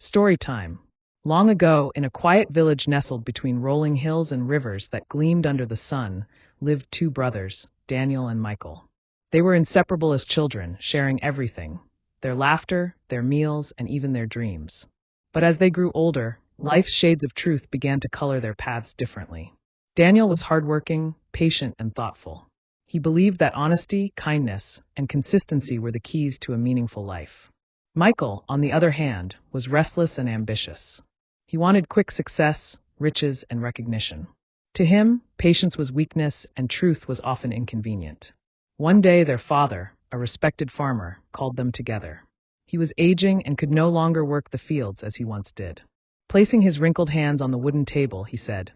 Story time. Long ago, in a quiet village nestled between rolling hills and rivers that gleamed under the sun, lived two brothers, Daniel and Michael. They were inseparable as children, sharing everything, their laughter, their meals, and even their dreams. But as they grew older, life's shades of truth began to color their paths differently. Daniel was hardworking, patient, and thoughtful. He believed that honesty, kindness, and consistency were the keys to a meaningful life. Michael, on the other hand, was restless and ambitious. He wanted quick success, riches, and recognition. To him, patience was weakness and truth was often inconvenient. One day their father, a respected farmer, called them together. He was aging and could no longer work the fields as he once did. Placing his wrinkled hands on the wooden table, he said,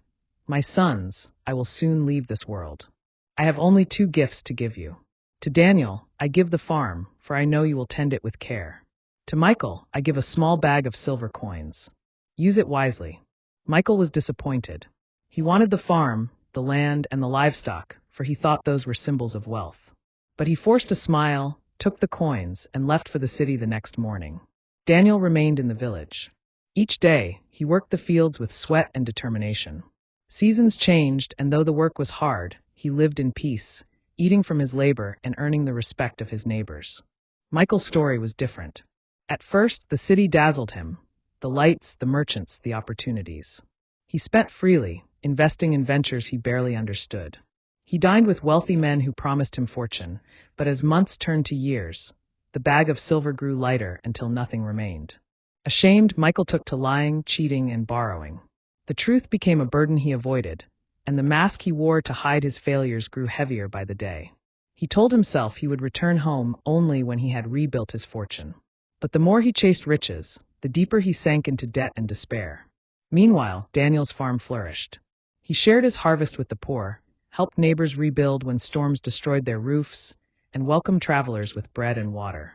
"My sons, I will soon leave this world. I have only two gifts to give you. To Daniel, I give the farm, for I know you will tend it with care. To Michael, I give a small bag of silver coins. Use it wisely." Michael was disappointed. He wanted the farm, the land, and the livestock, for he thought those were symbols of wealth. But he forced a smile, took the coins, and left for the city the next morning. Daniel remained in the village. Each day, he worked the fields with sweat and determination. Seasons changed, and though the work was hard, he lived in peace, eating from his labor and earning the respect of his neighbors. Michael's story was different. At first, the city dazzled him, the lights, the merchants, the opportunities. He spent freely, investing in ventures he barely understood. He dined with wealthy men who promised him fortune, but as months turned to years, the bag of silver grew lighter until nothing remained. Ashamed, Michael took to lying, cheating, and borrowing. The truth became a burden he avoided, and the mask he wore to hide his failures grew heavier by the day. He told himself he would return home only when he had rebuilt his fortune. But the more he chased riches, the deeper he sank into debt and despair. Meanwhile, Daniel's farm flourished. He shared his harvest with the poor, helped neighbors rebuild when storms destroyed their roofs, and welcomed travelers with bread and water.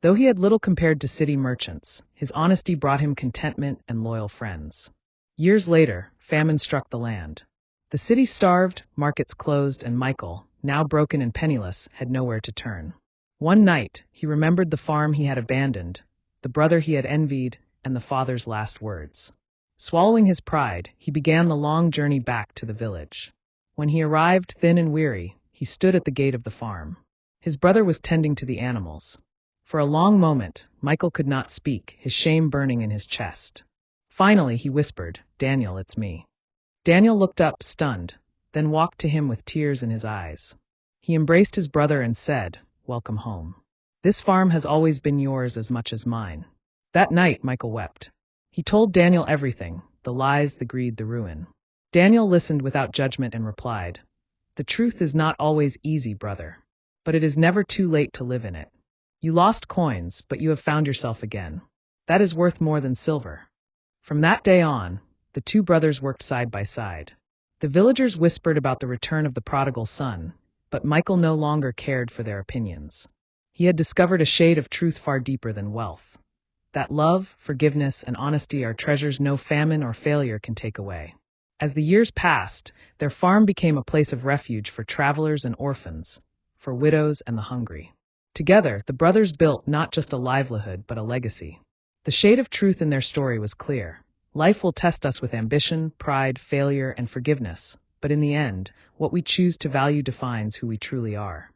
Though he had little compared to city merchants, his honesty brought him contentment and loyal friends. Years later, famine struck the land. The city starved, markets closed, and Michael, now broken and penniless, had nowhere to turn. One night, he remembered the farm he had abandoned, the brother he had envied, and the father's last words. Swallowing his pride, he began the long journey back to the village. When he arrived, thin and weary, he stood at the gate of the farm. His brother was tending to the animals. For a long moment, Michael could not speak, his shame burning in his chest. Finally, he whispered, "Daniel, it's me." Daniel looked up, stunned, then walked to him with tears in his eyes. He embraced his brother and said, "Welcome home. This farm has always been yours as much as mine." That night, Michael wept. He told Daniel everything, the lies, the greed, the ruin. Daniel listened without judgment and replied, "The truth is not always easy, brother. But it is never too late to live in it. You lost coins, but you have found yourself again. That is worth more than silver." From that day on, the two brothers worked side by side. The villagers whispered about the return of the prodigal son, but Michael no longer cared for their opinions. He had discovered a shade of truth far deeper than wealth. That love, forgiveness, and honesty are treasures no famine or failure can take away. As the years passed, their farm became a place of refuge for travelers and orphans, for widows and the hungry. Together, the brothers built not just a livelihood, but a legacy. The shade of truth in their story was clear. Life will test us with ambition, pride, failure, and forgiveness, but in the end, what we choose to value defines who we truly are.